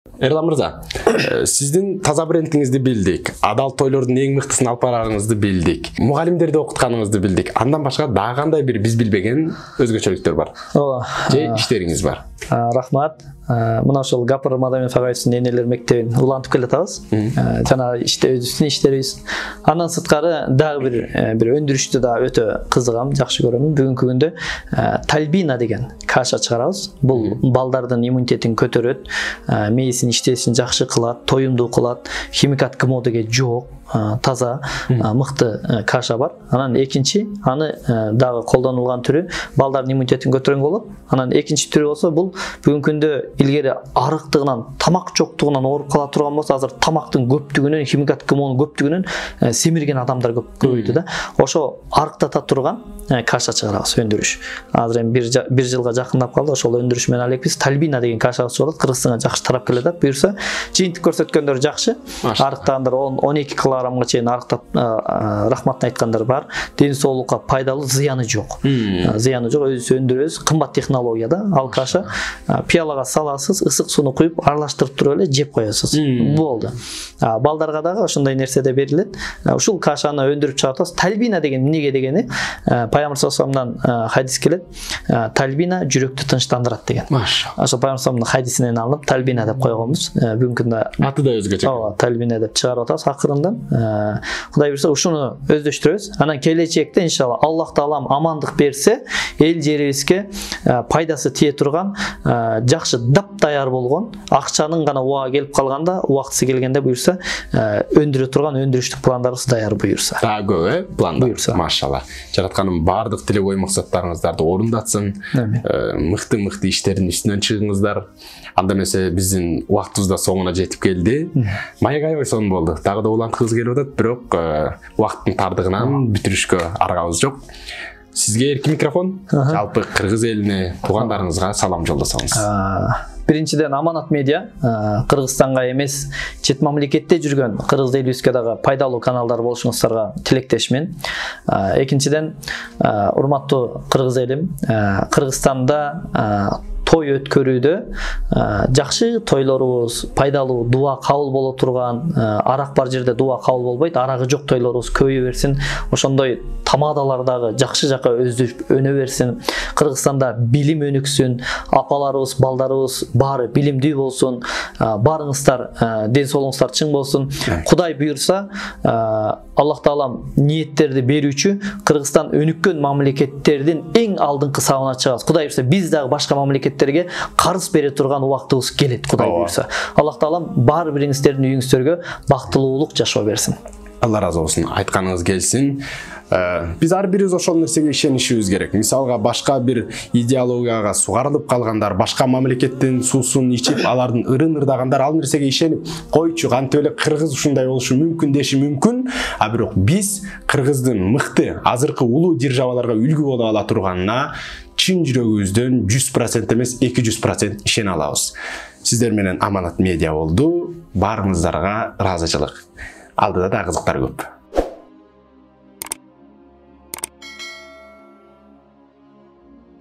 Эрлан мырза, сиздин таза брендиңизди билдик, адал тойлордун эң мыктысын алып барарыңызды билдик, мугалимдерди окутканыңызды билдик. Андан башка дагы кандай бир биз билбеген өзгөчөлүктөр бар? Же иштериңиз бар? Рахмат. Мына ошол Гапыр Мадамет агайчынын энелер мектебин улантып келатабыз. Жана өзүбүздүн иштерибиз. Андан сырткары дагы бир өндүрүштү да өтө кызыгам, жакшы көрөм. Бүгүнкү күндө Тальбина деген каша чыгарабыз. Бул балдардын иммунитетин көтөрөт, мээсин иштешин жакшы кылат, тоюмдуу кылат, химикат ГМО деген жок. Таза, мыкты каша бар. Анан экинчи, аны дагы колдонулган түрү балдардын иммунитетин көтөргөнгө болот. Анан экинчи түрү болсо, бул бүгүнкү күндө илгери арыктыгынан, тамак жоктугунан ооруп кала турган болсо, азыр тамактын көптүгүнөн, химикат ГМОнун көптүгүнөн семирген адамдар көбөйдү да. Ошо арыктата турган каша чыгарабыз, өндүрүш. Азыр эми бир жылга жакындап калды, ошол өндүрүш менен алекбиз. Тальбина деген кашабыз чыгат, Кыргызстанга жакшы тарап келатат. Буюрса, жыйынтык көрсөткөндөр жакшы. Арыктагандар 12 килограммга чейин арыктап рахматын айткандар бар. Ден соолукка пайдалуу, зыяны жок. Зыяны жок, өзүбүз өндүрөбүз. Кымбат технологияда ал каша пиалага саласыз, ысык сууну куюп, аралаштырып туруп эле жеп коесуз. Болду. Балдарга дагы ошондой нерседе берилет. Ушул кашаны өндүрүп чыгатабыз. Тальбина деген эмнеге дегени Пайгамбар саллаллаху хадис келет. Тальбина жүрөктү тынчтандырат деген. Ошо Пайгамбар саллаллаху хадисинен алынып Тальбина деп койгонбуз. Бүгүнкү күндө аты да өзгөчө. Ооба, Тальбина деп чыгарып атабыз акырында. Кудай буйрса ушуну өздөштүрөбүз. Анан келечекте иншалла Аллах таалам амандык берсе, эл жерибизге пайдасы тие турган, жакшы даяр болгон, акчанын гана убагы келип калганда, убактысы келгенде буйрса, өндүрө турган өндүрүштүк пландарыбыз даяр буйрса. Дагы көп, пландар. Машалла. Жаратканым бардык тилек ой максаттарыңыздарды орундатсын. Мыкты иштердин үстүнөн чыгыңыздар. Анда эмесе биздин убактыбыз да соңуна жетип келди. Маек аябай сонун болду. Дагы да уланткыбыз келип атат, бирок убакыттын тардыгынан бүтүрүшкө аргабыз жок. Сизге эркин микрофон. Жалпы кыргыз элине, туугандарыңызга салам жолдосоңуз. Биринчиден Аманат медиа Кыргызстанга эмес, чет мамлекетте жүргөн кыргыз элибизге дагы пайдалуу каналдар болушуңуздарга тилектешмин. Экинчиден, урматтуу кыргыз элим, Кыргызстанда той өткөрүүдө жакшы тойлорубуз, пайдалуу, дуа кабыл боло турган, арак бар жерде дуа кабыл болбойт, арагы жок тойлорубуз көбөйө берсин. Ошондой тамадалар дагы жакшы жака өздүп өнө берсин. Кыргызстанда билим өнүксүн, апаларыбыз, балдарыбыз баары билимдүү болсун, барыңыздар, ден соолугуңуздар чың болсун. Кудай буйрса, Аллах таалам ниеттерди берүүчү, Кыргызстан өнүккөн мамлекеттердин эң алдыңкы сабына чыгабыз. Кудай буйрса, биз дагы башка мамлекеттерге карыз бере турган убактыбыз келет, Кудай буйрса. Аллах таалам баары бириңиздердин үйүңүздөргө бактылуулук жашоо берсин. Алла разы болсун. Айтканыңыз келсин. Биз ар бирибиз ошол нерсеге ишенишибиз керек. Мисалга башка бир идеологияга сугарылып калгандар, башка мамлекеттин суусун ичип, алардын ырын ырдагандар ал нерсеге ишенип, койчу кантип эле кыргыз ушундай болушу мүмкүн деши мүмкүн. А бирок биз кыргыздын мыкты, азыркы улуу державаларга үлгү боло ала турганына чын жүрөгүбүздөн 100% эмес 200% ишене алабыз. Сиздер менен Аманат медиа болду. Баарыңыздарга ыраазычылык. Алдыда да кызыктар көп.